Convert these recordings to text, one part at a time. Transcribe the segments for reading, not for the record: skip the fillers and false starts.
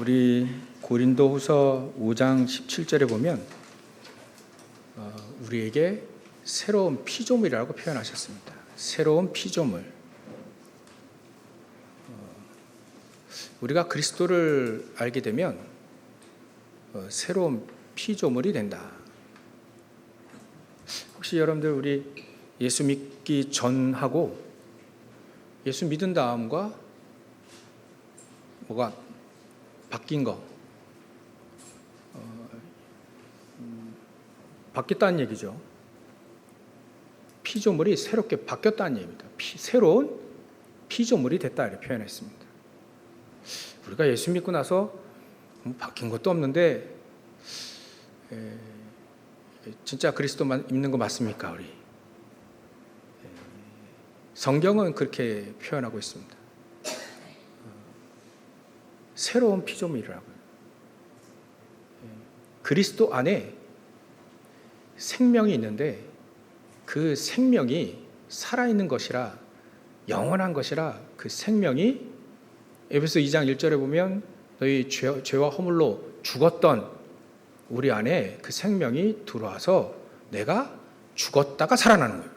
우리 고린도후서 5장 17절에 보면 우리에게 새로운 피조물이라고 표현하셨습니다. 새로운 피조물. 우리가 그리스도를 알게 되면 새로운 피조물이 된다. 혹시 여러분들 우리 예수 믿기 전하고 예수 믿은 다음과 뭐가 바뀐 거, 바뀌었다는 얘기죠. 피조물이 새롭게 바뀌었다는 얘기입니다. 새로운 피조물이 됐다 이렇게 표현했습니다. 우리가 예수 믿고 나서 바뀐 것도 없는데 진짜 그리스도만 믿는 거 맞습니까? 우리 성경은 그렇게 표현하고 있습니다. 새로운 피조물이라고요. 그리스도 안에 생명이 있는데 그 생명이 살아있는 것이라 영원한 것이라 그 생명이 에베소 2장 1절에 보면 너희 죄와 허물로 죽었던 우리 안에 그 생명이 들어와서 내가 죽었다가 살아나는 거예요.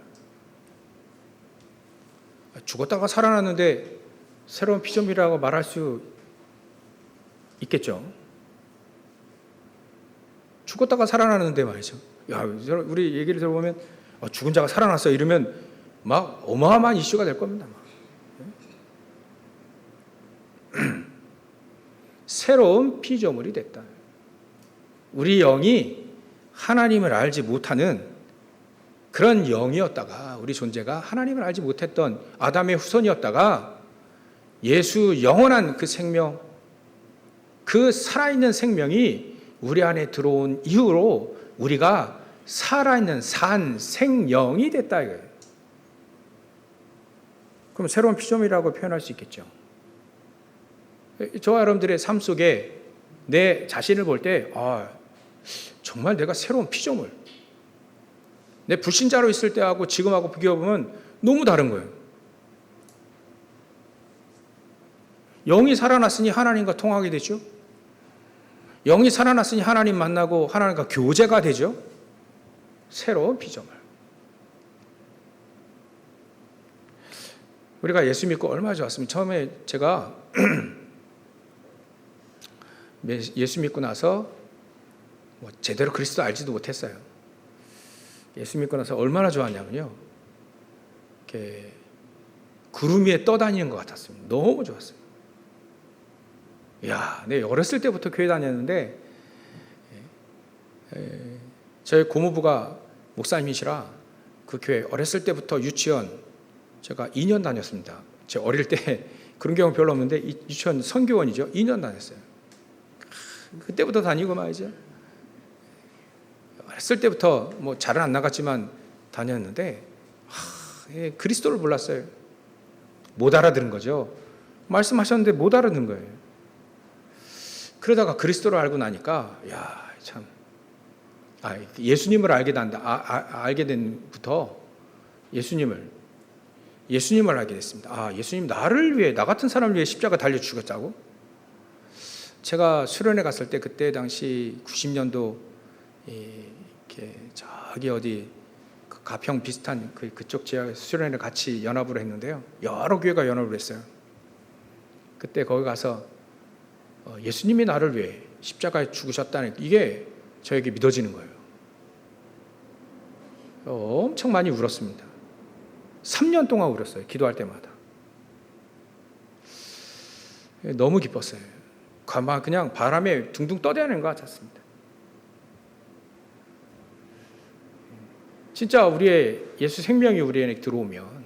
죽었다가 살아났는데 새로운 피조물이라고 말할 수 있겠죠. 죽었다가 살아나는데 말이죠. 야, 우리 얘기를 들어보면 죽은 자가 살아났어 이러면 막 어마어마한 이슈가 될 겁니다. 새로운 피조물이 됐다. 우리 영이 하나님을 알지 못하는 그런 영이었다가 우리 존재가 하나님을 알지 못했던 아담의 후손이었다가 예수 영원한 그 생명, 그 살아있는 생명이 우리 안에 들어온 이후로 우리가 살아있는 산 생영이 됐다 이거예요. 그럼 새로운 피조물이라고 표현할 수 있겠죠. 저와 여러분들의 삶 속에 내 자신을 볼 때 정말 내가 새로운 피조물. 내 불신자로 있을 때하고 지금하고 비교해보면 너무 다른 거예요. 영이 살아났으니 하나님과 통하게 되죠. 영이 살아났으니 하나님 만나고 하나님과 교제가 되죠. 새로운 피조물. 우리가 예수 믿고 얼마나 좋았습니까? 처음에 제가 예수 믿고 나서 제대로 그리스도 알지도 못했어요. 예수 믿고 나서 얼마나 좋았냐면요. 이렇게 구름 위에 떠다니는 것 같았습니다. 너무 좋았어요. 야, 내 어렸을 때부터 교회 다녔는데 저희 고모부가 목사님이시라 그 교회 어렸을 때부터 유치원 제가 2년 다녔습니다. 제가 어릴 때 그런 경우 별로 없는데 유치원 선교원이죠. 2년 다녔어요. 그때부터 다니고 말이죠. 어렸을 때부터 잘은 안 나갔지만 다녔는데 그리스도를 몰랐어요. 못 알아들은 거죠. 말씀하셨는데 못 알아듣는 거예요. 그러다가 그리스도를 알고 나니까 예수님을 알게 된부터 예수님을 알게 됐습니다. 예수님 나를 위해 나 같은 사람을 위해 십자가 달려 죽었다고? 제가 수련회 갔을 때 그때 당시 90년도 이렇게 저기 어디 그 가평 비슷한 그쪽 지역 수련회 같이 연합으로 했는데요. 여러 교회가 연합을 했어요. 그때 거기 가서 예수님이 나를 위해 십자가에 죽으셨다는 이게 저에게 믿어지는 거예요. 엄청 많이 울었습니다. 3년 동안 울었어요. 기도할 때마다. 너무 기뻤어요. 그냥 바람에 둥둥 떠다니는 것 같았습니다. 진짜 우리의 예수 생명이 우리에게 들어오면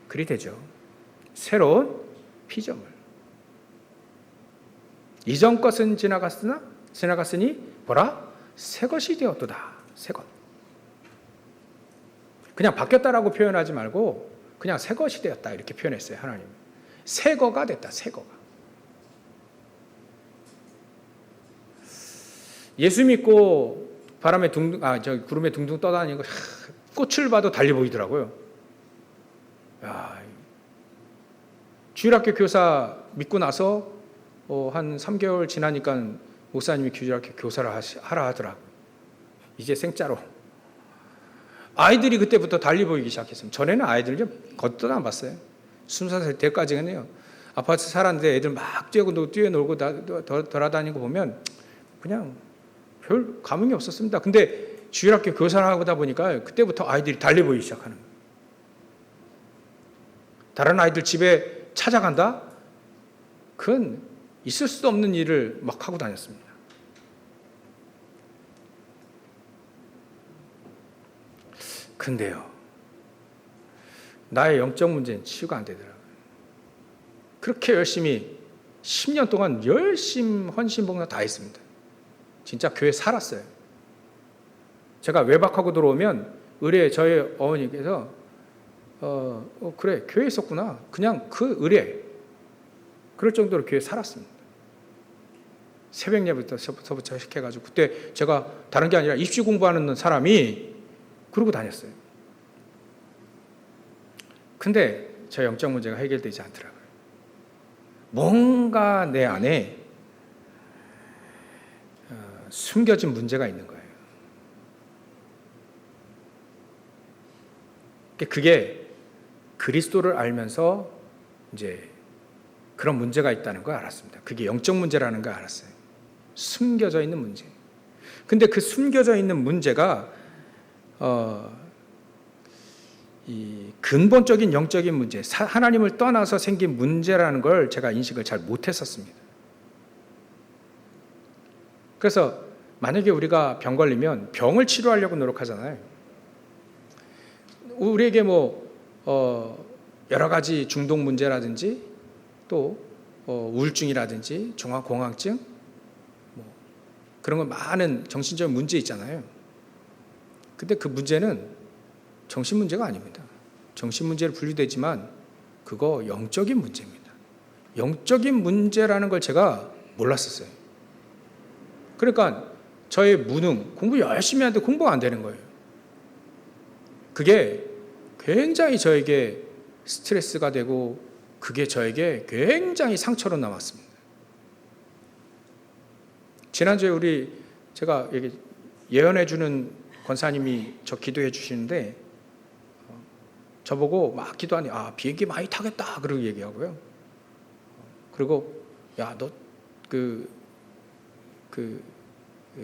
그리 되죠. 새로운 피조물. 이전 것은 지나갔으니 보라 새 것이 되었도다. 새 것. 그냥 바뀌었다라고 표현하지 말고 그냥 새 것이 되었다 이렇게 표현했어요. 하나님. 새 거가 됐다. 새 거가. 예수 믿고 바람에 구름에 둥둥 떠다니는 거 꽃을 봐도 달리 보이더라고요. 주일학교 교사 믿고 나서 한 3개월 지나니까 목사님이 주일학교 교사를 하라 하더라고요. 이제 생짜로. 아이들이 그때부터 달리 보이기 시작했습니다. 전에는 아이들 좀 걷도 안 봤어요. 20살 때까지는요. 아파트 살았는데 애들 막 뛰어놀고 돌아다니고 보면 그냥 별 감흥이 없었습니다. 근데 주일학교 교사를 하다 보니까 그때부터 아이들이 달리 보이기 시작하는 거예요. 다른 아이들 집에 찾아간다? 그건 있을 수도 없는 일을 막 하고 다녔습니다. 근데요, 나의 영적 문제는 치유가 안 되더라고요. 그렇게 열심히 10년 동안 열심히 헌신봉사 다 했습니다. 진짜 교회 살았어요. 제가 외박하고 들어오면 의뢰 저희 어머니께서 그래 교회에 있었구나. 그냥 그 의뢰 그럴 정도로 교회에 살았습니다. 새벽 예배부터 시켜가지고 그때 제가 다른 게 아니라 입시 공부하는 사람이 그러고 다녔어요. 근데 저 영적 문제가 해결되지 않더라고요. 뭔가 내 안에 숨겨진 문제가 있는 거예요. 그게 그리스도를 알면서 이제 그런 문제가 있다는 걸 알았습니다. 그게 영적 문제라는 걸 알았어요. 숨겨져 있는 문제. 근데 그 숨겨져 있는 문제가 이 근본적인 영적인 문제, 하나님을 떠나서 생긴 문제라는 걸 제가 인식을 잘 못했었습니다. 그래서 만약에 우리가 병 걸리면 병을 치료하려고 노력하잖아요. 우리에게 여러 가지 중독 문제라든지 또 우울증이라든지 종합공황증 그런 거 많은 정신적인 문제 있잖아요. 근데 그 문제는 정신 문제가 아닙니다. 정신 문제로 분류되지만 그거 영적인 문제입니다. 영적인 문제라는 걸 제가 몰랐었어요. 그러니까 저의 무능, 공부 열심히 하는데 공부가 안 되는 거예요. 그게 굉장히 저에게 스트레스가 되고 그게 저에게 굉장히 상처로 남았습니다. 지난주에 제가 예언해 주는 권사님이 저 기도해 주시는데 저보고 막 기도하니 비행기 많이 타겠다 그러고 얘기하고요. 그리고 야 너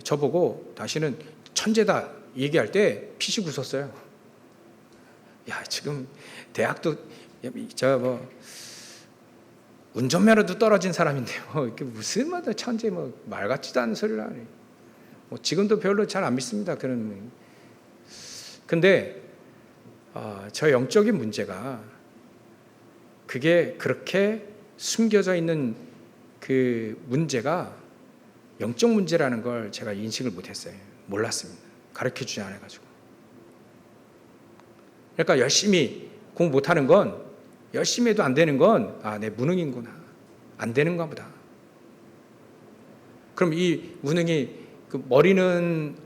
저보고 다시는 천재다 얘기할 때 피식 웃었어요. 야 지금 대학도 운전면허도 떨어진 사람인데 이게 무슨 천재 말 같지도 않은 소리를 하네. 지금도 별로 잘 안 믿습니다. 근데 저 영적인 문제가 그게 그렇게 숨겨져 있는 그 문제가 영적 문제라는 걸 제가 인식을 못했어요. 몰랐습니다. 가르쳐주지 않아가지고. 그러니까 열심히 공부 못하는 건 열심히 해도 안 되는 건 내 무능인구나. 안 되는가 보다. 그럼 이 무능이 머리는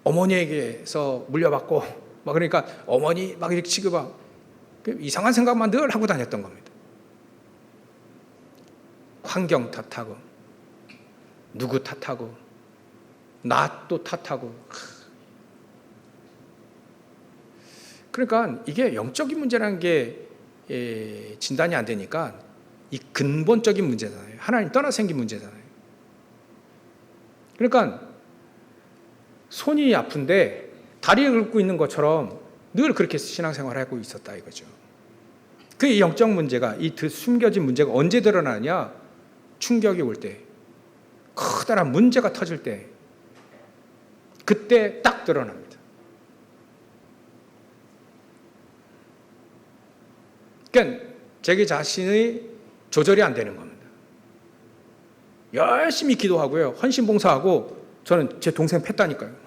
어머니에게서 물려받고 그러니까 어머니 막 이렇게 취급하고 이상한 생각만 늘 하고 다녔던 겁니다. 환경 탓하고 누구 탓하고 나 또 탓하고 그러니까 이게 영적인 문제라는 게 진단이 안 되니까 이 근본적인 문제잖아요. 하나님 떠나 생긴 문제잖아요. 그러니까 손이 아픈데 다리를 긁고 있는 것처럼 늘 그렇게 신앙생활을 하고 있었다 이거죠. 그 영적 문제가 이 숨겨진 문제가 언제 드러나냐? 충격이 올 때, 커다란 문제가 터질 때, 그때 딱 드러납니다. 그러니까 자기 자신의 조절이 안 되는 겁니다. 열심히 기도하고요, 헌신봉사하고 저는 제 동생 팼다니까요.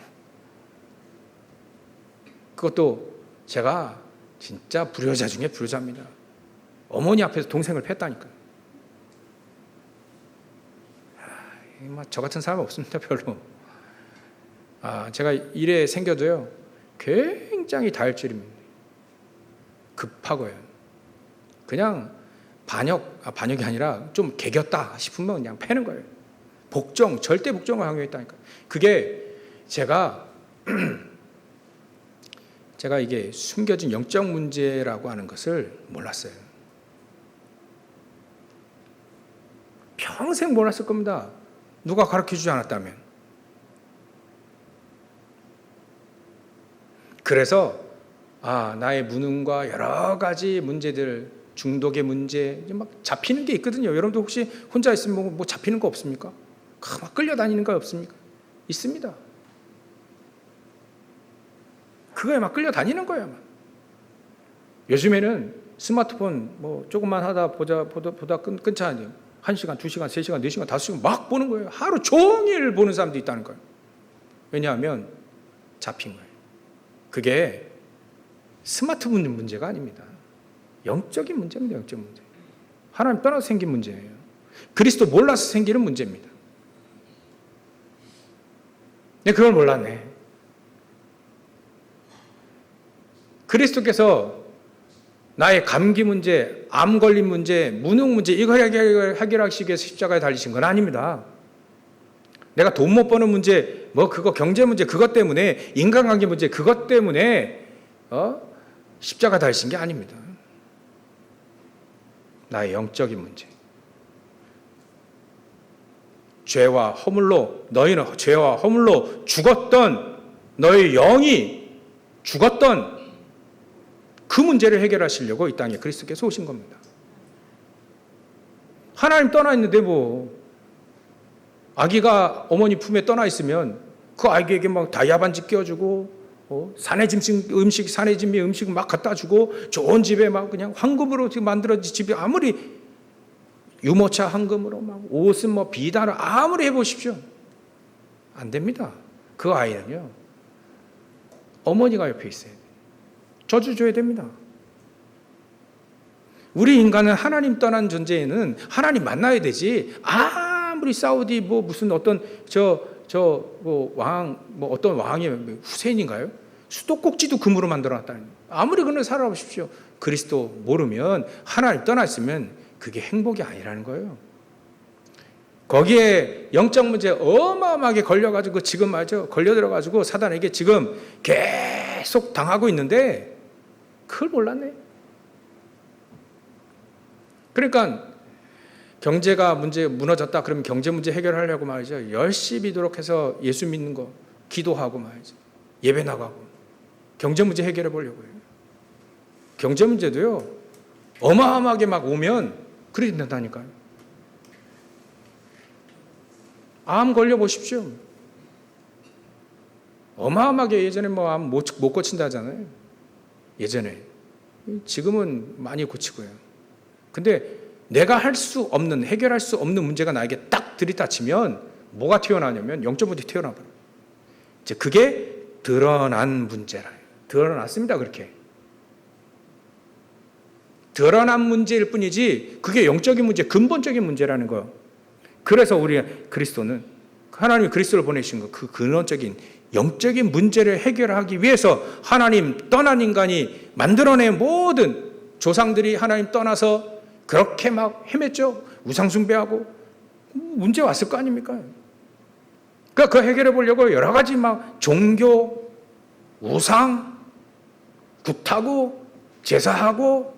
그것도 제가 진짜 불효자 중에 불효자입니다. 어머니 앞에서 동생을 팼다니까요. 저 같은 사람 없습니다, 별로. 제가 일에 생겨도요, 굉장히 다혈질입니다. 급하고요. 그냥 반역이 아니라 좀 개겼다 싶으면 그냥 패는 거예요. 복종, 절대 복종을 강요했다니까요. 그게 제가 이게 숨겨진 영적 문제라고 하는 것을 몰랐어요. 평생 몰랐을 겁니다. 누가 가르쳐주지 않았다면. 그래서 나의 무능과 여러 가지 문제들, 중독의 문제, 막 잡히는 게 있거든요. 여러분도 혹시 혼자 있으면 뭐 잡히는 거 없습니까? 막 끌려다니는 거 없습니까? 있습니다. 그거에 막 끌려다니는 거예요. 요즘에는 스마트폰 조금만 하다 보다 끊자. 1시간, 2시간, 3시간, 4시간, 5시간 막 보는 거예요. 하루 종일 보는 사람도 있다는 거예요. 왜냐하면 잡힌 거예요. 그게 스마트폰 문제가 아닙니다. 영적인 문제입니다. 영적 문제. 하나님 떠나서 생긴 문제예요. 그리스도 몰라서 생기는 문제입니다. 근데 그걸 몰랐네. 그리스도께서 나의 감기 문제, 암 걸린 문제, 무능 문제 이걸 해결하시기 위해서 십자가에 달리신 건 아닙니다. 내가 돈 못 버는 문제, 그거 경제 문제 그것 때문에, 인간관계 문제 그것 때문에 십자가 달리신 게 아닙니다. 나의 영적인 문제. 너희는 죄와 허물로 죽었던 너희 영이 죽었던 그 문제를 해결하시려고 이 땅에 그리스도께서 오신 겁니다. 하나님 떠나 있는데 아기가 어머니 품에 떠나 있으면 그 아기에게 막 다이아 반지 끼워주고 산해진미 음식 막 갖다 주고 좋은 집에 막 그냥 황금으로 만들어진 집이 아무리 유모차 황금으로 막 옷은 비단으로 아무리 해보십시오. 안 됩니다. 그 아이는요. 어머니가 옆에 있어야 돼요. 저주 줘야 됩니다. 우리 인간은 하나님 떠난 존재에는 하나님 만나야 되지. 아무리 사우디 무슨 어떤 어떤 왕이 후세인인가요? 수도꼭지도 금으로 만들어놨다는. 아무리 그런 살아보십시오. 그리스도 모르면 하나님 떠나 있으면 그게 행복이 아니라는 거예요. 거기에 영적 문제 어마어마하게 걸려가지고 지금 걸려들어가지고 사단에게 지금 계속 당하고 있는데 그걸 몰랐네. 그러니까 경제가 무너졌다 그러면 경제 문제 해결하려고 말이죠. 열심히 노력해서 예수 믿는 거 기도하고 말이죠. 예배 나가고 경제 문제 해결해 보려고 해요. 경제 문제도요. 어마어마하게 막 오면 그래야 된다니까요. 암 걸려 보십시오. 어마어마하게 예전에 암 못 고친다 하잖아요. 예전에. 지금은 많이 고치고요. 근데 내가 해결할 수 없는 문제가 나에게 딱 들이닥치면 뭐가 튀어나오냐면 영적 문제 튀어나와요. 이제 그게 드러난 문제라요. 드러났습니다. 그렇게. 드러난 문제일 뿐이지 그게 영적인 문제, 근본적인 문제라는 거. 그래서 우리 그리스도는 하나님이 그리스도를 보내신 거, 그 근원적인 영적인 문제를 해결하기 위해서 하나님 떠난 인간이 만들어낸 모든 조상들이 하나님 떠나서 그렇게 막 헤맸죠. 우상숭배하고 문제 왔을 거 아닙니까? 그러니까 그 해결해 보려고 여러 가지 막 종교, 우상, 굿하고 제사하고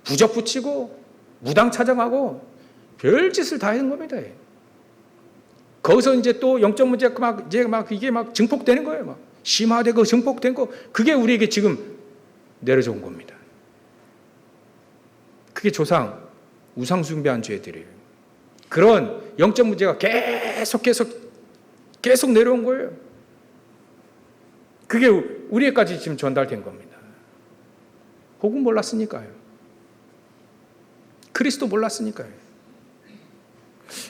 부적 붙이고 무당 찾아가고 별짓을 다 하는 겁니다. 거기서 이제 또 영적 문제가 이게 막 증폭되는 거예요. 막 심화되고 증폭된 거. 그게 우리에게 지금 내려져 온 겁니다. 그게 우상 숭배한 죄들이에요. 그런 영적 문제가 계속 내려온 거예요. 그게 우리에까지 지금 전달된 겁니다. 복음 몰랐으니까요. 그리스도 몰랐으니까요.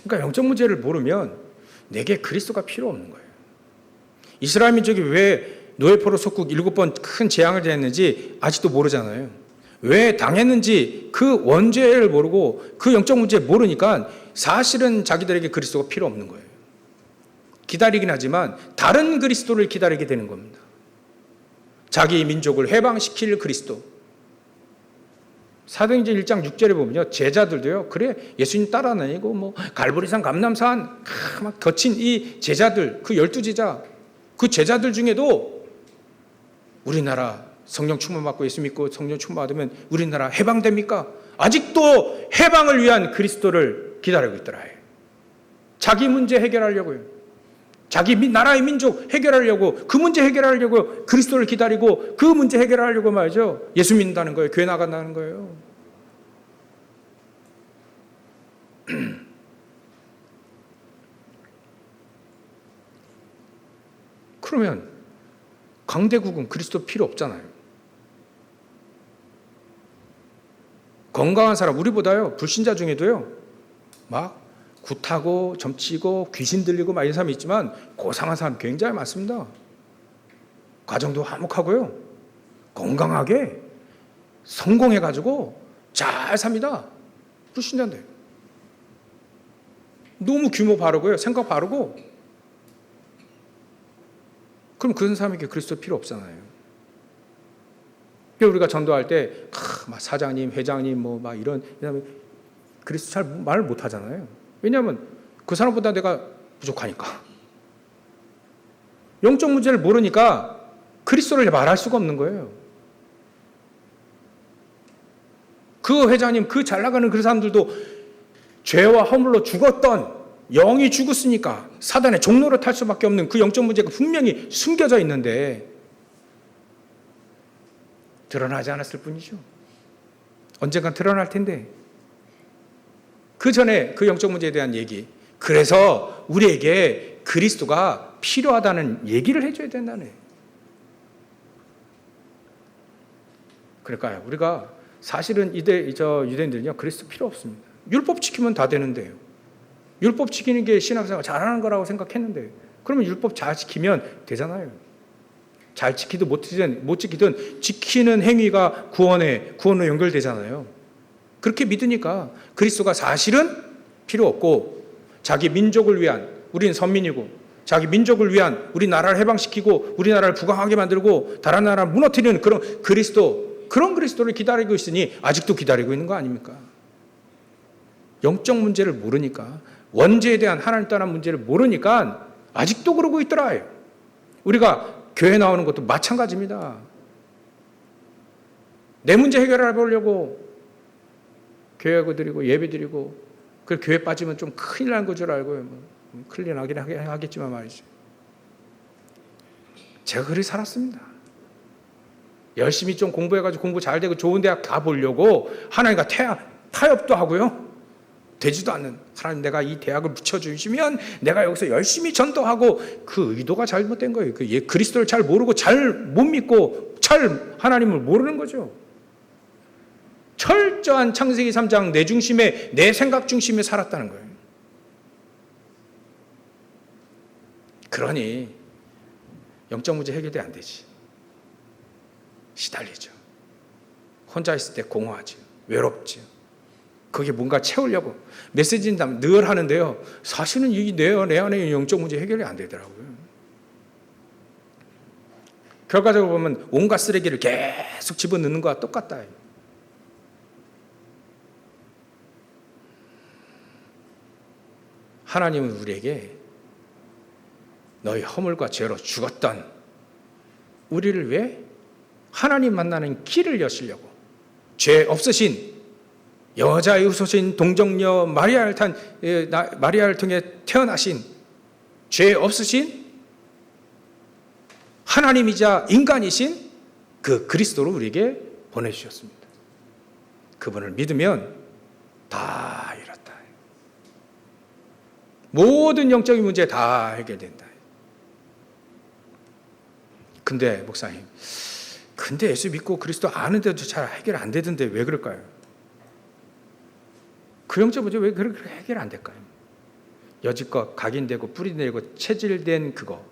그러니까 영적 문제를 모르면 내게 그리스도가 필요 없는 거예요. 이스라엘 민족이 왜 노예포로 속국 7번 큰 재앙을 당했는지 아직도 모르잖아요. 왜 당했는지 그 원죄를 모르고 그 영적 문제 모르니까 사실은 자기들에게 그리스도가 필요 없는 거예요. 기다리긴 하지만 다른 그리스도를 기다리게 되는 겁니다. 자기 민족을 해방시킬 그리스도. 사도행전 1장 6절에 보면요, 제자들도요, 그래 예수님 따라다니고 뭐 갈보리산 감람산 막 거친 이 제자들, 그 12제자, 그 제자들 중에도 우리나라 성령 충만 받고 예수 믿고 성령 충만 받으면 우리나라 해방됩니까? 아직도 해방을 위한 그리스도를 기다리고 있더라. 자기 문제 해결하려고요. 자기 나라의 민족 해결하려고, 그 문제 해결하려고 그리스도를 기다리고, 그 문제 해결하려고 말이죠, 예수 믿는다는 거예요. 교회 나간다는 거예요. 그러면 강대국은 그리스도 필요 없잖아요. 건강한 사람, 우리보다요, 불신자 중에도요, 막 굿하고 점치고 귀신 들리고 막 이런 사람이 있지만 고상한 사람 굉장히 많습니다. 가정도 화목하고요, 건강하게 성공해가지고 잘 삽니다. 불신자인데 너무 규모 바르고요, 생각 바르고. 그럼 그런 사람에게 그리스도 필요 없잖아요. 우리가 전도할 때 막 사장님, 회장님 뭐 막 이런 그리스도 잘 말을 못 하잖아요. 왜냐하면 그 사람보다 내가 부족하니까. 영적 문제를 모르니까 그리스도를 말할 수가 없는 거예요. 그 회장님, 그 잘 나가는 그 사람들도 죄와 허물로 죽었던, 영이 죽었으니까 사단의 종로를 탈 수밖에 없는 그 영적 문제가 분명히 숨겨져 있는데 드러나지 않았을 뿐이죠. 언젠간 드러날 텐데, 그 전에 그 영적 문제에 대한 얘기, 그래서 우리에게 그리스도가 필요하다는 얘기를 해줘야 된다네. 그러니까요, 우리가 사실은 유대인들은요, 그리스도 필요 없습니다. 율법 지키면 다 되는데요. 율법 지키는 게 신앙생활 잘하는 거라고 생각했는데, 그러면 율법 잘 지키면 되잖아요. 잘 지키든 못 지키든 지키는 행위가 구원으로 연결되잖아요. 그렇게 믿으니까 그리스도가 사실은 필요 없고, 자기 민족을 위한, 우리는 선민이고 자기 민족을 위한, 우리나라를 해방시키고 우리나라를 부강하게 만들고 다른 나라를 무너뜨리는 그런 그리스도를 기다리고 있으니 아직도 기다리고 있는 거 아닙니까? 영적 문제를 모르니까, 원죄에 대한 하나님 떠난 문제를 모르니까 아직도 그러고 있더라. 우리가 교회 나오는 것도 마찬가지입니다. 내 문제 해결해 보려고 교회 드리고 예배 드리고, 그 교회 빠지면 좀 큰일 난 거 줄 알고요. 큰일 나긴 하겠지만 말이죠. 제가 그렇게 살았습니다. 열심히 좀 공부해가지고 공부 잘 되고 좋은 대학 가보려고 하나님과 타협도 하고요. 되지도 않는, 하나님 내가 이 대학을 붙여주시면 내가 여기서 열심히 전도하고, 그 의도가 잘못된 거예요. 그리스도를 잘 모르고 잘 못 믿고 잘 하나님을 모르는 거죠. 철저한 창세기 3장 내 중심에, 내 생각 중심에 살았다는 거예요. 그러니 영적 문제 해결이 안 되지. 시달리죠. 혼자 있을 때 공허하죠. 외롭죠. 그게 뭔가 채우려고 메시지는 늘 하는데요, 사실은 이게 내 안에 영적 문제 해결이 안 되더라고요. 결과적으로 보면 온갖 쓰레기를 계속 집어넣는 거와 똑같다. 하나님은 우리에게 너희 허물과 죄로 죽었던 우리를 위해 하나님 만나는 길을 여시려고, 죄 없으신 여자의 후손인 동정녀 마리아를 통해 태어나신 죄 없으신 하나님이자 인간이신 그 그리스도를 우리에게 보내주셨습니다. 그분을 믿으면 다 이렇다. 모든 영적인 문제 다 해결된다. 근데 목사님, 근데 예수 믿고 그리스도 아는데도 잘 해결 안 되던데 왜 그럴까요? 그 영적 문제 왜 그렇게 해결 안 될까요? 여지껏 각인되고 뿌리내고 체질된 그거,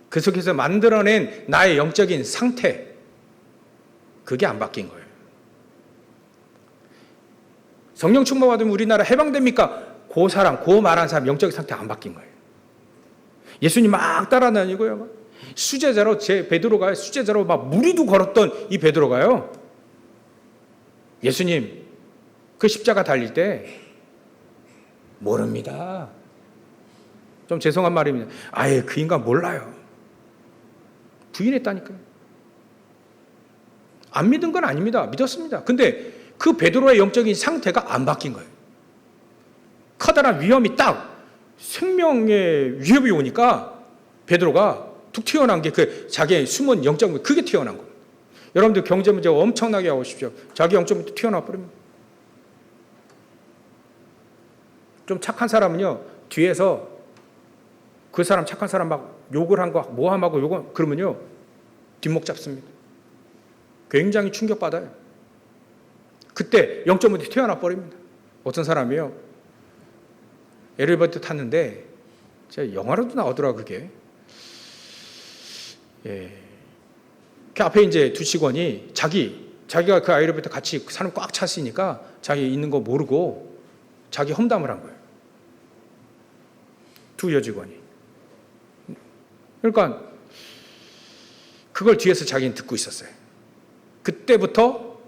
그 속에서 만들어낸 나의 영적인 상태, 그게 안 바뀐 거예요. 성령 충만 받으면 우리나라 해방됩니까? 그 말한 사람 영적인 상태 안 바뀐 거예요. 예수님 막 따라다니고요, 수제자로, 베드로가 수제자로 막 무리도 걸었던 이 베드로가요, 예수님 그 십자가 달릴 때 모릅니다. 좀 죄송한 말입니다. 아예 그 인간 몰라요. 부인했다니까요. 안 믿은 건 아닙니다. 믿었습니다. 근데 그 베드로의 영적인 상태가 안 바뀐 거예요. 커다란 위험이 딱 생명의 위협이 오니까 베드로가 툭 튀어나온 게 그 자기의 숨은 영적 그게 튀어나온 거예요. 여러분들 경제 문제 엄청나게 하고 싶죠. 자기 영적 문제 튀어나와 버립니다. 좀 착한 사람은요 뒤에서 그 사람 착한 사람 막 욕을 한 거 모함하고 욕을 그러면요 뒷목 잡습니다. 굉장히 충격받아요. 그때 영적 문제 튀어나와 버립니다. 어떤 사람이요 엘리베이터 탔는데 제가 영화로도 나오더라고요. 그게 그 앞에 이제 두 직원이 자기가 그 엘리베이터 같이 사람 꽉 찼으니까 자기 있는 거 모르고 자기 험담을 한 거예요. 두 여직원이. 그러니까 그걸 뒤에서 자기는 듣고 있었어요. 그때부터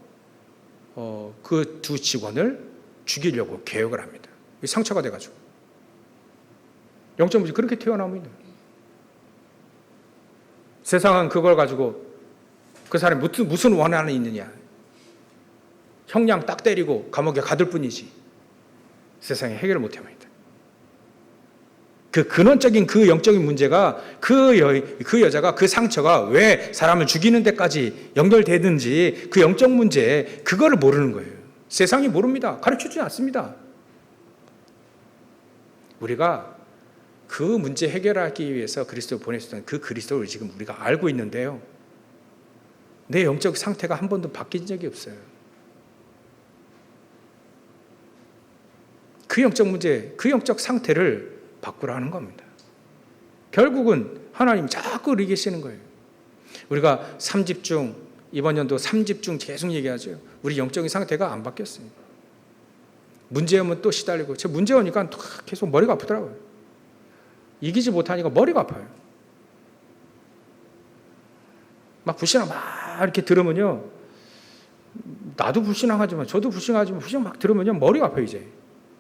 그 두 직원을 죽이려고 계획을 합니다. 상처가 돼가지고. 영적 문제 그렇게 튀어나옵니다. 세상은 그걸 가지고 그 사람이 무슨 원한이 있느냐. 형량 딱 때리고 감옥에 가둘 뿐이지. 세상에 해결을 못 합니다. 그 근원적인 그 영적인 문제가 그 여자가 그 상처가 왜 사람을 죽이는 데까지 연결되는지 그 영적 문제 그거를 모르는 거예요. 세상이 모릅니다. 가르쳐주지 않습니다. 우리가 그 문제 해결하기 위해서 그리스도를 보내셨던 그 그리스도를 지금 우리가 알고 있는데요. 내 영적 상태가 한 번도 바뀐 적이 없어요. 그 영적 문제, 그 영적 상태를 바꾸라는 겁니다. 결국은 하나님이 자꾸 우리 계시는 거예요. 우리가 3집중, 이번 연도 3집중 계속 얘기하죠. 우리 영적인 상태가 안 바뀌었어요. 문제 오면 또 시달리고, 제 문제 오니까 계속 머리가 아프더라고요. 이기지 못하니까 머리가 아파요. 막 불신앙 막 이렇게 들으면요. 나도 불신앙하지만 저도 불신앙하지만 불신앙 막 들으면요. 머리가 아파요 이제.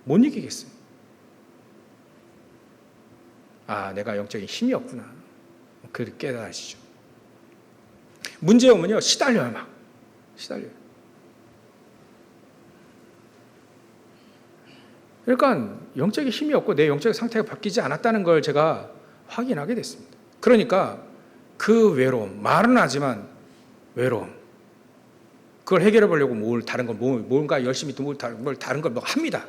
못 이기겠어요. 아, 내가 영적인 힘이 없구나. 그걸 깨달으시죠. 문제 오면요, 시달려요, 막. 시달려요. 그러니까 영적인 힘이 없고 내 영적인 상태가 바뀌지 않았다는 걸 제가 확인하게 됐습니다. 그러니까 그 외로움, 말은 하지만 외로움. 그걸 해결해 보려고 뭔가 열심히 뭘 다른 걸 합니다.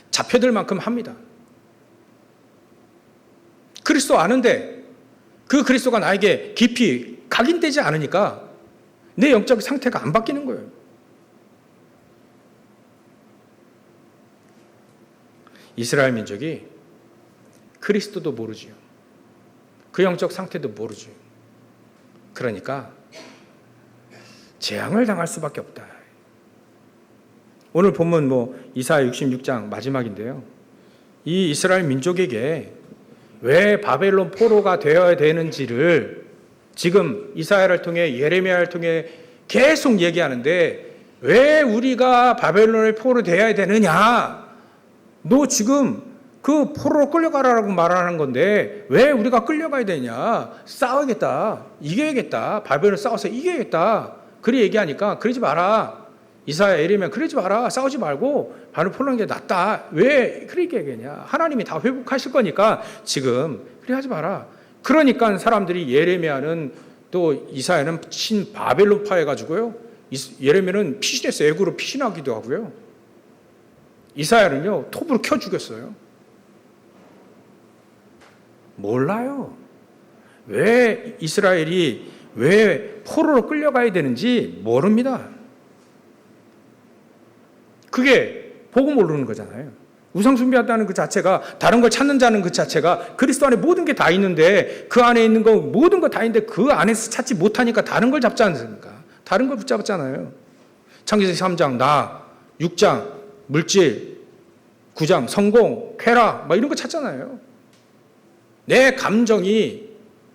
잡혀들 만큼 합니다. 그리스도 아는데 그 그리스도가 나에게 깊이 각인되지 않으니까 내 영적 상태가 안 바뀌는 거예요. 이스라엘 민족이 그리스도도 모르지요. 그 영적 상태도 모르지요. 그러니까 재앙을 당할 수밖에 없다. 오늘 본문 이사야 66장 마지막인데요. 이 이스라엘 민족에게 왜 바벨론 포로가 되어야 되는지를 지금 이사야를 통해 예레미야를 통해 계속 얘기하는데 왜 우리가 바벨론의 포로 되어야 되느냐? 너 지금 그 포로로 끌려가라고 말하는 건데 왜 우리가 끌려가야 되냐? 싸우겠다. 이겨야겠다. 바벨론 싸워서 이겨야겠다. 그리 얘기하니까 그러지 마라. 이사야 예레미야 그러지 마라. 싸우지 말고 바벨론 포로는 게 낫다. 왜 그렇게 얘기하냐? 하나님이 다 회복하실 거니까 지금 그래 하지 마라. 그러니까 사람들이 예레미야는 또 이사야는 친 바벨론파 해가지고요. 예레미야는 피신해서 애구로 피신하기도 하고요. 이사야는요 톱으로 켜 죽였어요. 몰라요. 왜 이스라엘이 왜 포로로 끌려가야 되는지 모릅니다. 그게 복음 모르는 거잖아요. 우상 숭배한다는 그 자체가 다른 걸 찾는 자는 그 자체가 그리스도 안에 모든 게 다 있는데 그 안에 있는 거 모든 거 다 있는데 그 안에서 찾지 못하니까 다른 걸 잡지 않습니까? 다른 걸 붙잡았잖아요. 창세기 3장 나, 6장 물질, 9장 성공, 쾌락 막 이런 거 찾잖아요. 내 감정이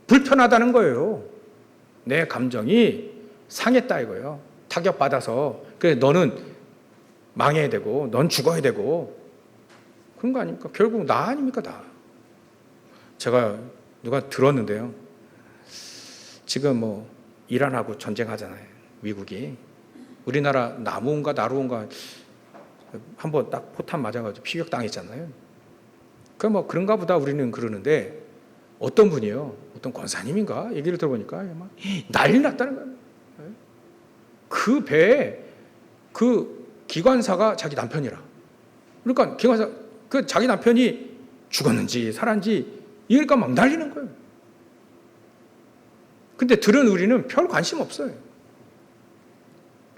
불편하다는 거예요. 내 감정이 상했다 이거예요. 타격받아서. 그래서 너는 망해야 되고 넌 죽어야 되고 그런 거 아닙니까? 결국 나 아닙니까? 나. 제가 누가 들었는데요. 지금 뭐 이란하고 전쟁하잖아요. 미국이. 우리나라 남우인가 나루인가 한번 딱 포탄 맞아가지고 피격당했잖아요. 그 뭐 그런가 보다 우리는 그러는데 어떤 분이요, 어떤 권사님인가 얘기를 들어보니까 막 난리 났다는 거예요. 그 배에 그 기관사가 자기 남편이라. 그러니까 기관사 그 자기 남편이 죽었는지 살았는지 이러니까 막 난리는 거예요. 근데 들은 우리는 별 관심 없어요.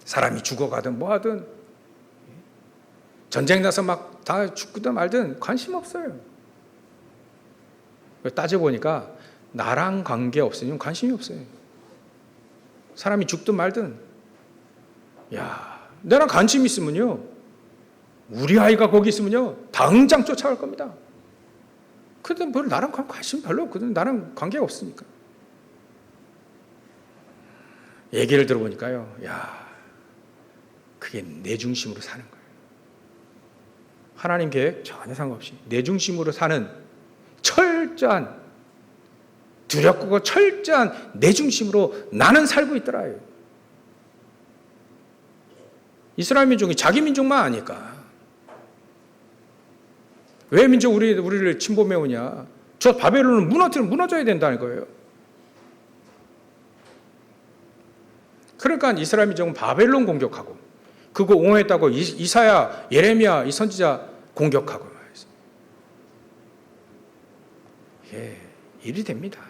사람이 죽어가든 뭐하든 전쟁 나서 막 다 죽든 말든 관심 없어요. 따져보니까 나랑 관계없으면 관심이 없어요. 사람이 죽든 말든 야, 나랑 관심 있으면요 우리 아이가 거기 있으면요 당장 쫓아갈 겁니다. 근데 뭐 나랑 관심 별로 없거든. 나랑 관계가 없으니까. 얘기를 들어보니까요, 야, 그게 내 중심으로 사는 거예요. 하나님 계획 전혀 상관없이 내 중심으로 사는 철저한 두렵고 철저한 내 중심으로 나는 살고 있더라요. 이스라엘 민족이 자기 민족만 아니까. 왜 민족 우리를 침범해 오냐? 저 바벨론은 무너져야 된다는 거예요. 그러니까 이스라엘 민족은 바벨론 공격하고 그거 옹호했다고 이사야, 예레미야 이 선지자 공격하고 말이죠. 예, 일이 됩니다.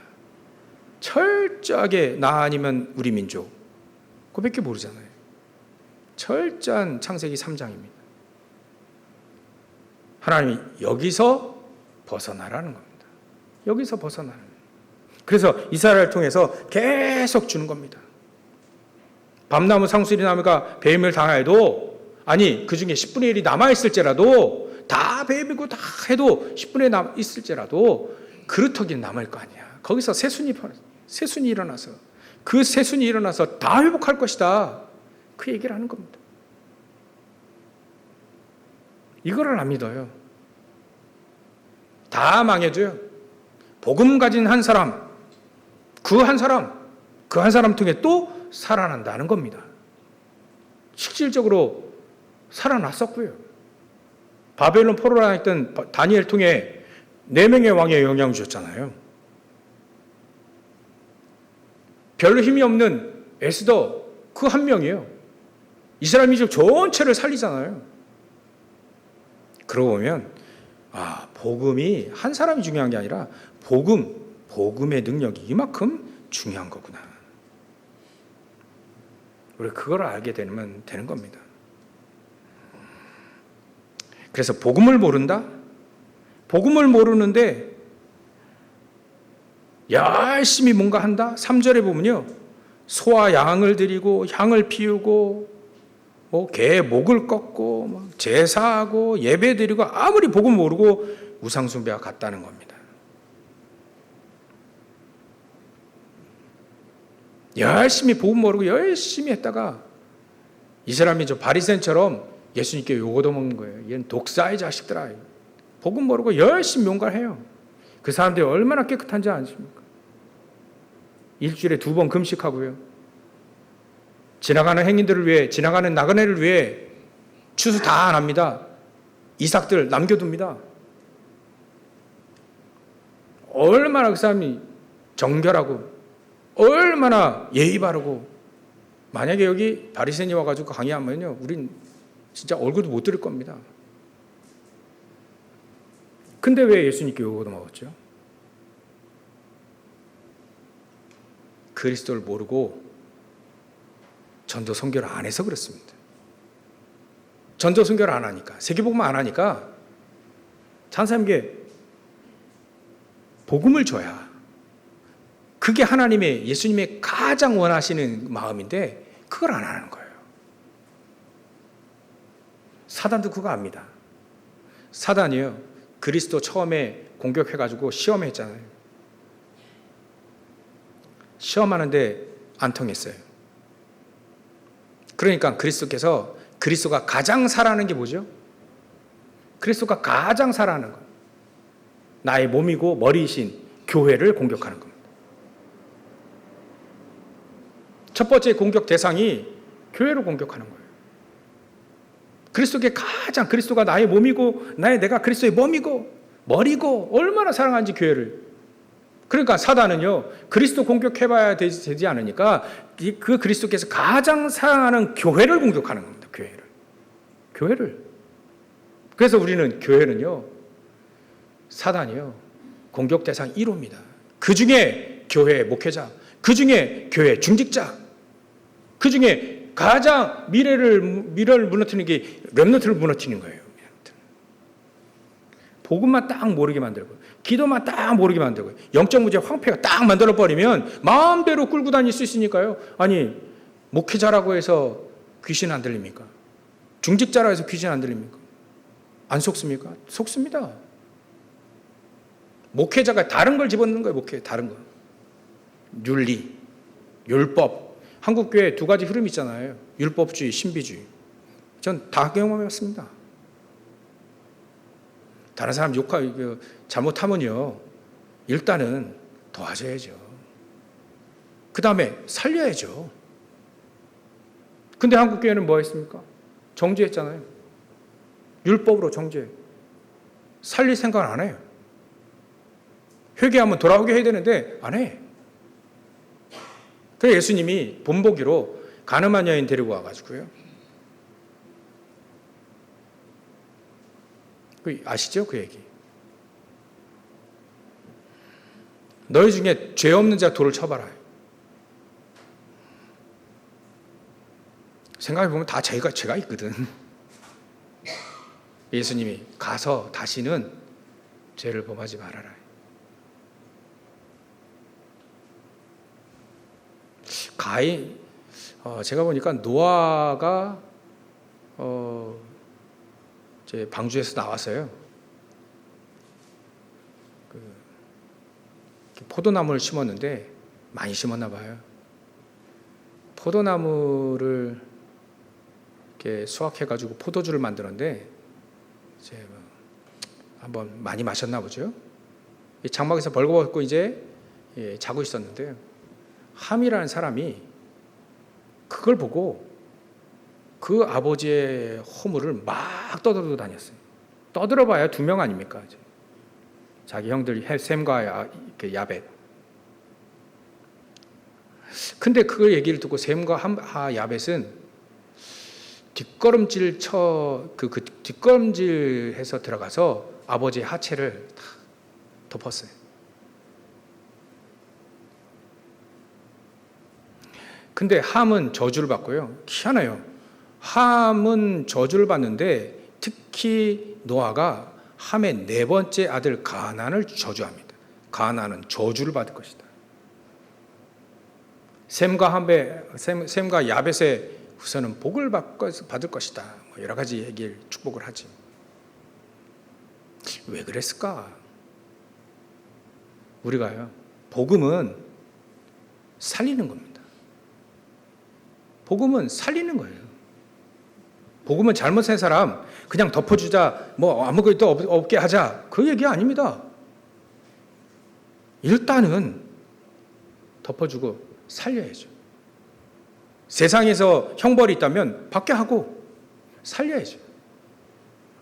철저하게 나 아니면 우리 민족 그밖에 모르잖아요. 철저한 창세기 3장입니다. 하나님이 여기서 벗어나라는 겁니다. 여기서 벗어나는. 그래서 이스라엘을 통해서 계속 주는 겁니다. 밤나무 상수리 나무가 배임을 당해도 아니 그 중에 10분의 1이 남아있을지라도 다 배임이고 다 해도 10분의 1 있을지라도 그루터기는 남을 거 아니야. 거기서 새순이 일어나서 그 새순이 일어나서 다 회복할 것이다. 그 얘기를 하는 겁니다. 이거를 안 믿어요. 다 망해줘요. 복음 가진 한 사람, 그 한 사람 통해 또 살아난다는 겁니다. 실질적으로 살아났었고요. 바벨론 포로로 당했던 다니엘 통해 4명의 왕에 영향을 주셨잖아요. 별로 힘이 없는 에스더 그 한 명이에요. 이스라엘 민족 전체를 살리잖아요. 그러고 보면 복음이 한 사람이 중요한 게 아니라 복음의 능력이 이만큼 중요한 거구나. 우리 그걸 알게 되면 되는 겁니다. 그래서 복음을 모른다? 복음을 모르는데 열심히 뭔가 한다? 3절에 보면요. 소와 양을 드리고 향을 피우고 개 목을 꺾고 제사하고 예배 드리고 아무리 복음 모르고 우상숭배와 같다는 겁니다. 열심히 복음 모르고 열심히 했다가 이스라엘 민족 바리새인처럼 예수님께 욕 얻어먹는 거예요. 얘는 독사의 자식들아. 복음 모르고 열심히 뭔가를 해요. 그 사람들이 얼마나 깨끗한지 아십니까? 일주일에 2번 금식하고요. 지나가는 행인들을 위해, 지나가는 나그네를 위해 추수 다 안 합니다. 이삭들 남겨둡니다. 얼마나 그 사람이 정결하고 얼마나 예의 바르고. 만약에 여기 바리새인이 와가지고 강의하면요, 우린 진짜 얼굴도 못 들을 겁니다. 근데 왜 예수님께 욕 얻어먹었죠? 그리스도를 모르고 전도 선교를 안 해서 그렇습니다. 전도 선교를 안 하니까, 세계복음만 안 하니까 찬사님께 복음을 줘야 그게 하나님의, 예수님의 가장 원하시는 마음인데 그걸 안 하는 거예요. 사단도 그거 압니다. 사단이요, 그리스도 처음에 공격해가지고 시험했잖아요. 시험하는데 안 통했어요. 그러니까 그리스도께서 그리스도가 가장 사랑하는 게 뭐죠? 그리스도가 가장 사랑하는 것. 나의 몸이고 머리이신 교회를 공격하는 겁니다. 첫 번째 공격 대상이 교회를 공격하는 거예요. 그리스도가 나의 몸이고 내가 그리스도의 몸이고 머리고 얼마나 사랑하는지 교회를. 그러니까 사단은요, 그리스도 공격해봐야 되지 않으니까 그 그리스도께서 가장 사랑하는 교회를 공격하는 겁니다. 교회를. 그래서 우리는 교회는요, 사단이요, 공격 대상 1호입니다. 그 중에 교회 목회자, 그 중에 교회 중직자, 그 중에 가장 미래를 무너뜨리는 게 렘넌트를 무너뜨리는 거예요. 복음만 딱 모르게 만들고, 기도만 딱 모르게 만들고, 영적 문제 황폐가 딱 만들어버리면 마음대로 끌고 다닐 수 있으니까요. 아니, 목회자라고 해서 귀신 안 들립니까? 중직자라고 해서 귀신 안 들립니까? 안 속습니까? 속습니다. 목회자가 다른 걸 집어넣는 거예요. 다른 거. 윤리, 율법. 한국 교회 두 가지 흐름이 있잖아요. 율법주의, 신비주의. 전 다 경험해봤습니다. 다른 사람 잘못하면요, 일단은 도와줘야죠. 그 다음에 살려야죠. 근데 한국 교회는 뭐 했습니까? 정죄했잖아요. 율법으로 정죄. 살릴 생각을 안 해요. 회개하면 돌아오게 해야 되는데 안 해. 그래서 예수님이 본보기로 가늠한 여인 데리고 와가지고요. 아시죠? 그 얘기. 너희 중에 죄 없는 자 돌을 쳐봐라. 생각해보면 다 죄가 있거든. 예수님이 가서 다시는 죄를 범하지 말아라. 가인, 제가 보니까 노아가 제 방주에서 나왔어요. 포도나무를 심었는데 많이 심었나 봐요. 포도나무를 이렇게 수확해가지고 포도주를 만들었는데 이제 한번 많이 마셨나 보죠. 장막에서 벌거벗고 이제 자고 있었는데 함이라는 사람이 그걸 보고 그 아버지의 허물을 막 떠들고 다녔어요. 떠들어봐야 2명 아닙니까? 자기 형들 셈과 야벳. 근데 그 얘기를 듣고 셈과 야벳은 뒷걸음질해서 들어가서 아버지의 하체를 다 덮었어요. 근데 함은 저주를 받고요. 희한해요. 함은 저주를 받는데 특히 노아가 함의 4번째 아들 가나안을 저주합니다. 가나안은 저주를 받을 것이다. 셈과 야벳의 후손은 복을 받을 것이다. 여러 가지 얘기를 축복을 하지. 왜 그랬을까? 우리가요, 복음은 살리는 겁니다. 복음은 살리는 거예요. 복음은 잘못한 사람 그냥 덮어주자, 아무것도 없게 하자, 그 얘기 아닙니다. 일단은 덮어주고 살려야죠. 세상에서 형벌이 있다면 받게 하고 살려야죠.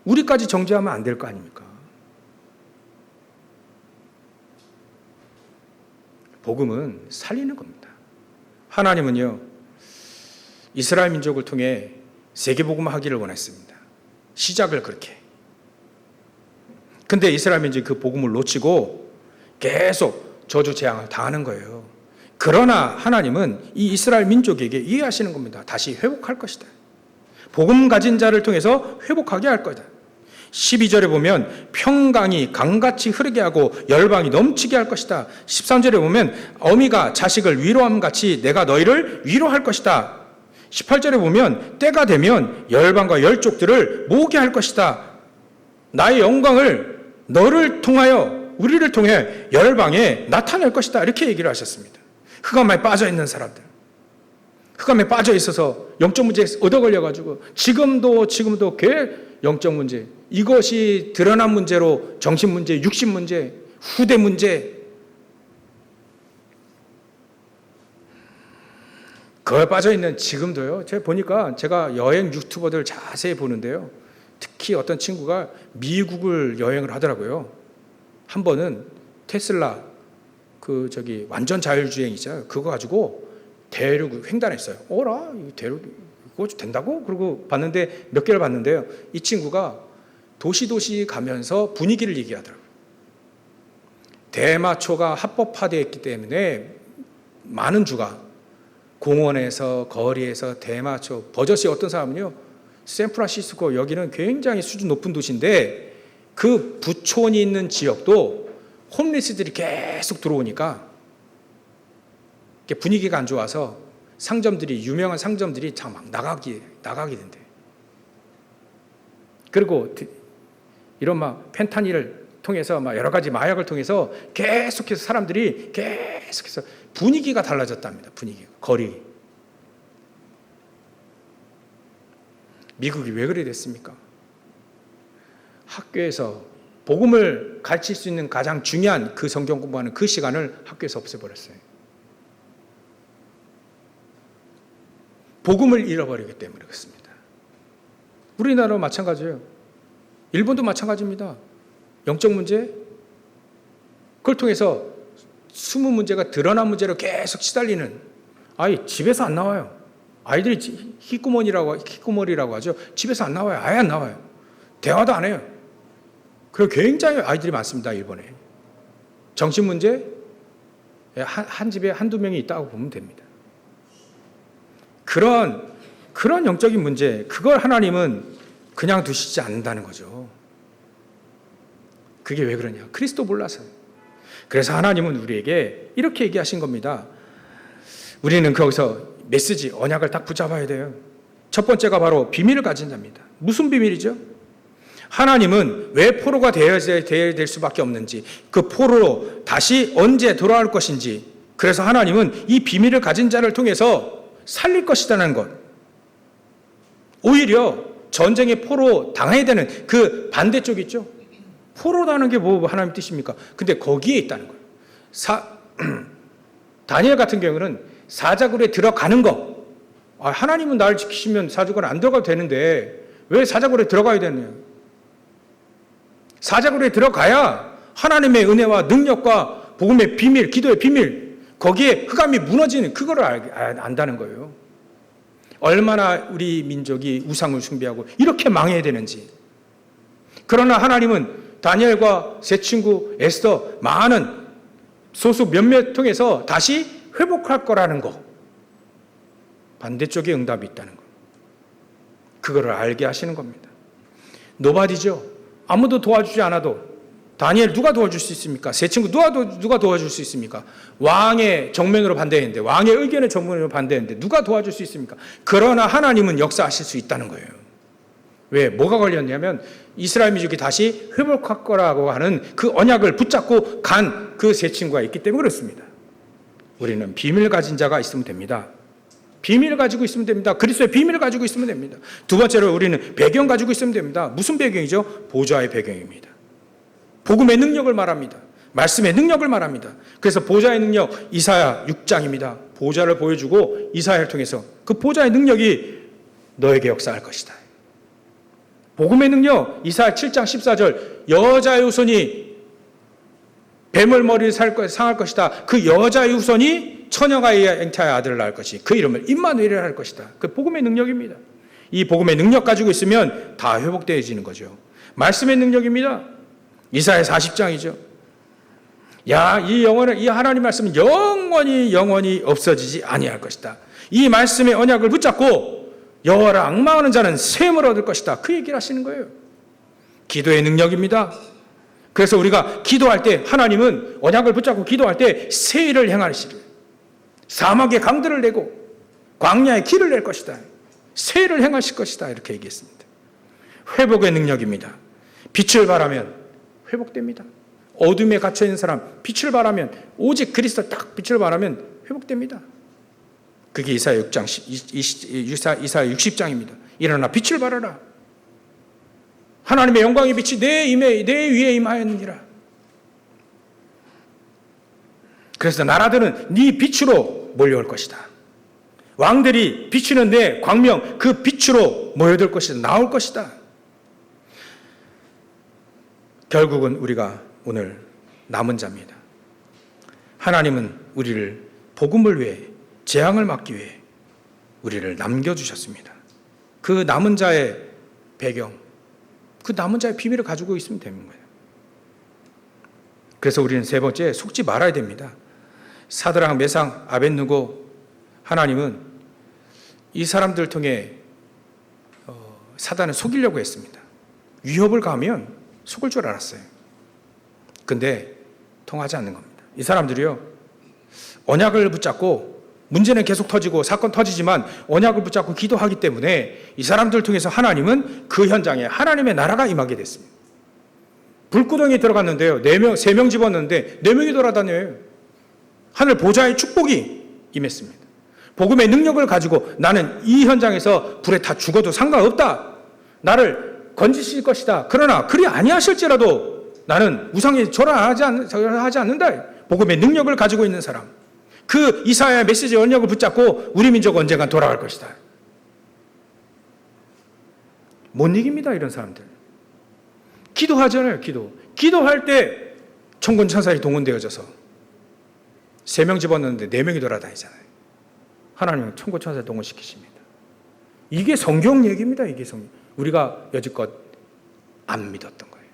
우리까지 정죄하면 안 될 거 아닙니까? 복음은 살리는 겁니다. 하나님은요, 이스라엘 민족을 통해 세계복음을 하기를 원했습니다. 시작을 그렇게. 근데 이스라엘 민족이 그 복음을 놓치고 계속 저주 재앙을 당하는 거예요. 그러나 하나님은 이 이스라엘 민족에게 이해하시는 겁니다. 다시 회복할 것이다. 복음 가진 자를 통해서 회복하게 할 거다. 12절에 보면 평강이 강같이 흐르게 하고 열방이 넘치게 할 것이다. 13절에 보면 어미가 자식을 위로함 같이 내가 너희를 위로할 것이다. 18절에 보면 때가 되면 열방과 열족들을 모으게 할 것이다. 나의 영광을 너를 통하여, 우리를 통해 열방에 나타낼 것이다. 이렇게 얘기를 하셨습니다. 흑암에 빠져있는 사람들, 흑암에 빠져 있어서 영적 문제에 얻어 걸려가지고 지금도 교회 영적 문제, 이것이 드러난 문제로 정신 문제, 육신 문제, 후대 문제, 그거에 빠져 있는 지금도요. 제가 보니까 제가 여행 유튜버들 자세히 보는데요. 특히 어떤 친구가 미국을 여행을 하더라고요. 한 번은 테슬라 완전 자율주행이죠. 그거 가지고 대륙 횡단했어요. 어라? 이 대륙 이거 된다고? 그리고 봤는데 몇 개를 봤는데요. 이 친구가 도시 가면서 분위기를 얘기하더라고요. 대마초가 합법화되어 있기 때문에 많은 주가 공원에서 거리에서 대마초 버젓이 어떤 사람은요. 샌프란시스코 여기는 굉장히 수준 높은 도시인데 그 부촌이 있는 지역도 홈리스들이 계속 들어오니까 분위기가 안 좋아서 유명한 상점들이 참 막 나가게 된대. 그리고 이런 막 펜타닐을 통해서 막 여러 가지 마약을 통해서 계속해서 사람들이 계속해서 분위기가 달라졌답니다. 분위기가, 거리. 미국이 왜 그래 됐습니까? 학교에서 복음을 가르칠 수 있는 가장 중요한 그 성경 공부하는 그 시간을 학교에서 없애버렸어요. 복음을 잃어버리기 때문에 그렇습니다. 우리나라도 마찬가지예요. 일본도 마찬가지입니다. 영적 문제, 그걸 통해서 숨은 문제가 드러난 문제로 계속 시달리는 아이 집에서 안 나와요. 아이들이 히꾸머리라고 하죠. 집에서 안 나와요. 아예 안 나와요. 대화도 안 해요. 그리고 굉장히 아이들이 많습니다. 일본에. 정신 문제 한 집에 한두 명이 있다고 보면 됩니다. 그런 영적인 문제, 그걸 하나님은 그냥 두시지 않는다는 거죠. 그게 왜 그러냐? 그리스도 몰라서요. 그래서 하나님은 우리에게 이렇게 얘기하신 겁니다. 우리는 거기서 메시지, 언약을 딱 붙잡아야 돼요. 첫 번째가 바로 비밀을 가진 자입니다. 무슨 비밀이죠? 하나님은 왜 포로가 되어야 될 수밖에 없는지, 그 포로로 다시 언제 돌아올 것인지, 그래서 하나님은 이 비밀을 가진 자를 통해서 살릴 것이라는 것. 오히려 전쟁의 포로 당해야 되는 그 반대쪽 있죠? 포로라는 게 뭐 하나님 뜻입니까? 근데 거기에 있다는 거예요. 다니엘 같은 경우는 사자굴에 들어가는 거. 하나님은 나를 지키시면 사자굴에 안 들어가도 되는데 왜 사자굴에 들어가야 되느냐? 사자굴에 들어가야 하나님의 은혜와 능력과 복음의 비밀, 기도의 비밀, 거기에 흑암이 무너지는 그거를 안다는 거예요. 얼마나 우리 민족이 우상을 숭배하고 이렇게 망해야 되는지. 그러나 하나님은 다니엘과 세 친구 에스더 많은 소수 몇몇 통해서 다시 회복할 거라는 거. 반대쪽에 응답이 있다는 거. 그거를 알게 하시는 겁니다. 노바디죠. 아무도 도와주지 않아도 다니엘 누가 도와줄 수 있습니까? 세 친구 누가 도와줄 수 있습니까? 왕의 정면으로 반대했는데, 왕의 의견의 정면으로 반대했는데 누가 도와줄 수 있습니까? 그러나 하나님은 역사하실 수 있다는 거예요. 왜? 뭐가 걸렸냐면 이스라엘 민족이 다시 회복할 거라고 하는 그 언약을 붙잡고 간 그 세 친구가 있기 때문에 그렇습니다. 우리는 비밀을 가진 자가 있으면 됩니다. 비밀을 가지고 있으면 됩니다. 그리스도의 비밀을 가지고 있으면 됩니다. 두 번째로 우리는 배경 가지고 있으면 됩니다. 무슨 배경이죠? 보좌의 배경입니다. 복음의 능력을 말합니다. 말씀의 능력을 말합니다. 그래서 보좌의 능력, 이사야 6장입니다. 보좌를 보여주고 이사야를 통해서 그 보좌의 능력이 너에게 역사할 것이다. 복음의 능력, 이사야 7장 14절, 여자의 후손이 뱀을 머리를 상할 것이다. 그 여자의 후손이 처녀가 잉태하여 아들을 낳을 것이 그 이름을 임마누엘이라 할 것이다. 그 복음의 능력입니다. 이 복음의 능력 가지고 있으면 다 회복되어지는 거죠. 말씀의 능력입니다. 이사야 40장이죠. 이 하나님 말씀은 영원히 없어지지 아니할 것이다. 이 말씀의 언약을 붙잡고 여호와를 앙망하는 자는 셈을 얻을 것이다. 그 얘기를 하시는 거예요. 기도의 능력입니다. 그래서 우리가 기도할 때 하나님은 언약을 붙잡고 기도할 때 세일을 행하시리라. 사막에 강들을 내고 광야에 길을 낼 것이다. 세일을 행하실 것이다. 이렇게 얘기했습니다. 회복의 능력입니다. 빛을 발하면 회복됩니다. 어둠에 갇혀있는 사람 빛을 발하면 오직 그리스도 딱 빛을 발하면 회복됩니다. 그게 이사야 6장, 이사야 60장입니다. 일어나 빛을 발하라. 하나님의 영광의 빛이 내 위에 임하였느니라. 그래서 나라들은 네 빛으로 몰려올 것이다. 왕들이 비추는 내 광명, 그 빛으로 모여들 것이다. 나올 것이다. 결국은 우리가 오늘 남은 자입니다. 하나님은 우리를 복음을 위해, 재앙을 막기 위해 우리를 남겨주셨습니다. 그 남은 자의 배경, 그 남은 자의 비밀을 가지고 있으면 되는 거예요. 그래서 우리는 세 번째, 속지 말아야 됩니다. 사드락, 메상, 아벳느고, 하나님은 이 사람들을 통해 사단을 속이려고 했습니다. 위협을 가하면 속을 줄 알았어요. 근데 통하지 않는 겁니다. 이 사람들이요, 언약을 붙잡고, 문제는 계속 터지고 사건 터지지만 언약을 붙잡고 기도하기 때문에 이 사람들을 통해서 하나님은 그 현장에 하나님의 나라가 임하게 됐습니다. 불구덩이에 들어갔는데요, 3명 집었는데 4명이 돌아다녀요. 하늘 보좌의 축복이 임했습니다. 복음의 능력을 가지고 나는 이 현장에서 불에 다 죽어도 상관없다. 나를 건지실 것이다. 그러나 그리 아니하실지라도 나는 우상에 절하지 않는다. 복음의 능력을 가지고 있는 사람. 그 이사야의 메시지 언약을 붙잡고 우리 민족은 언젠간 돌아갈 것이다. 못 이깁니다, 이런 사람들. 기도하잖아요, 기도할 때 천군 천사들이 동원되어져서 3명 집었는데 4명이 돌아다니잖아요. 하나님은 천군 천사를 동원시키십니다. 이게 성경 얘기입니다, 이게 성경. 우리가 여지껏 안 믿었던 거예요.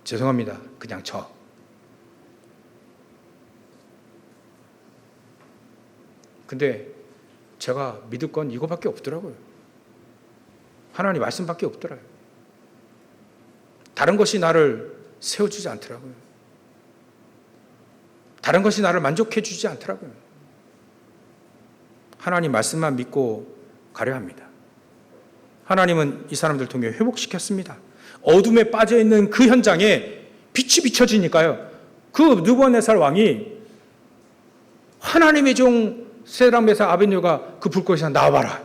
죄송합니다, 그냥 근데 제가 믿을 건 이거밖에 없더라고요. 하나님 말씀밖에 없더라고요. 다른 것이 나를 세워주지 않더라고요. 다른 것이 나를 만족해 주지 않더라고요. 하나님 말씀만 믿고 가려 합니다. 하나님은 이 사람들 통해 회복시켰습니다. 어둠에 빠져있는 그 현장에 빛이 비춰지니까요, 그 느부갓네살 왕이 하나님의 종 세드락, 메삭, 아벳느고가 그 불꽃에서 나와봐라.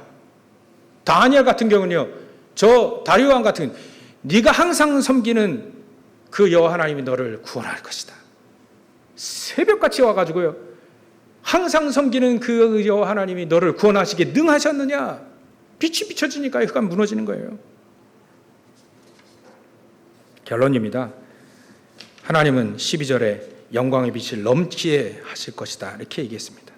다니엘 같은 경우는요, 저 다리오 왕 같은 경우는 네가 항상 섬기는 그 여호와 하나님이 너를 구원할 것이다. 새벽같이 와가지고요, 항상 섬기는 그 여호와 하나님이 너를 구원하시기에 능하셨느냐. 빛이 비춰지니까 흑암 무너지는 거예요. 결론입니다. 하나님은 12절에 영광의 빛을 넘치게 하실 것이다, 이렇게 얘기했습니다.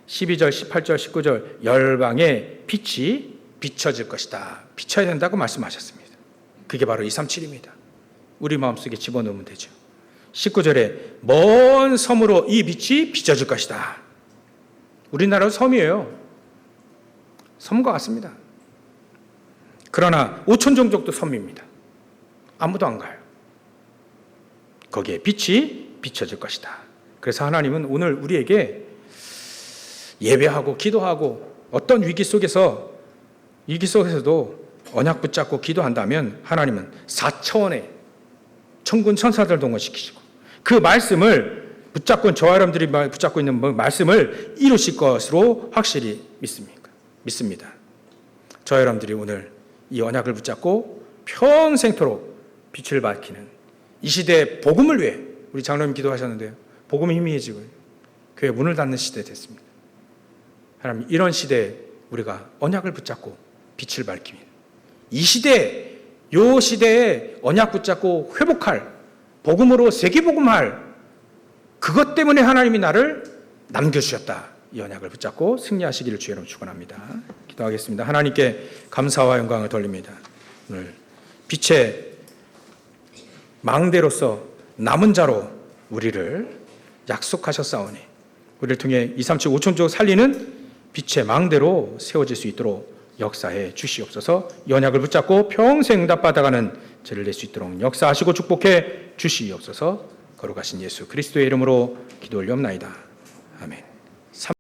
12절, 18절, 19절 열방의 빛이 비춰질 것이다. 비춰야 된다고 말씀하셨습니다. 그게 바로 237입니다. 우리 마음속에 집어넣으면 되죠. 19절에 먼 섬으로 이 빛이 비춰질 것이다. 우리나라도 섬이에요. 섬과 같습니다. 그러나 5천 종족도 섬입니다. 아무도 안 가요. 거기에 빛이 비춰질 것이다. 그래서 하나님은 오늘 우리에게 예배하고 기도하고 어떤 위기 속에서도 언약 붙잡고 기도한다면 하나님은 4차원의 천군 천사들 동원시키시고 그 말씀을 붙잡고 저와 여러분들이 붙잡고 있는 말씀을 이루실 것으로 확실히 믿습니다. 저와 여러분들이 오늘 이 언약을 붙잡고 평생토록 빛을 밝히는 이 시대의 복음을 위해 우리 장로님 기도하셨는데요, 복음이 희미해지고 교회 문을 닫는 시대 됐습니다. 하나님, 이런 시대에 우리가 언약을 붙잡고 빛을 밝히면 이 시대에, 요 시대에 언약 붙잡고 회복할, 복음으로 세계복음할, 그것 때문에 하나님이 나를 남겨주셨다. 이 언약을 붙잡고 승리하시기를 주의 이름으로 축원합니다. 기도하겠습니다. 하나님께 감사와 영광을 돌립니다. 오늘 빛의 망대로서 남은 자로 우리를 약속하셨사오니 우리를 통해 237 5천족 살리는 빛의 망대로 세워질 수 있도록 역사해 주시옵소서. 연약을 붙잡고 평생 응답받아가는 죄를 낼 수 있도록 역사하시고 축복해 주시옵소서. 거룩하신 예수 그리스도의 이름으로 기도 올리옵나이다. 아멘.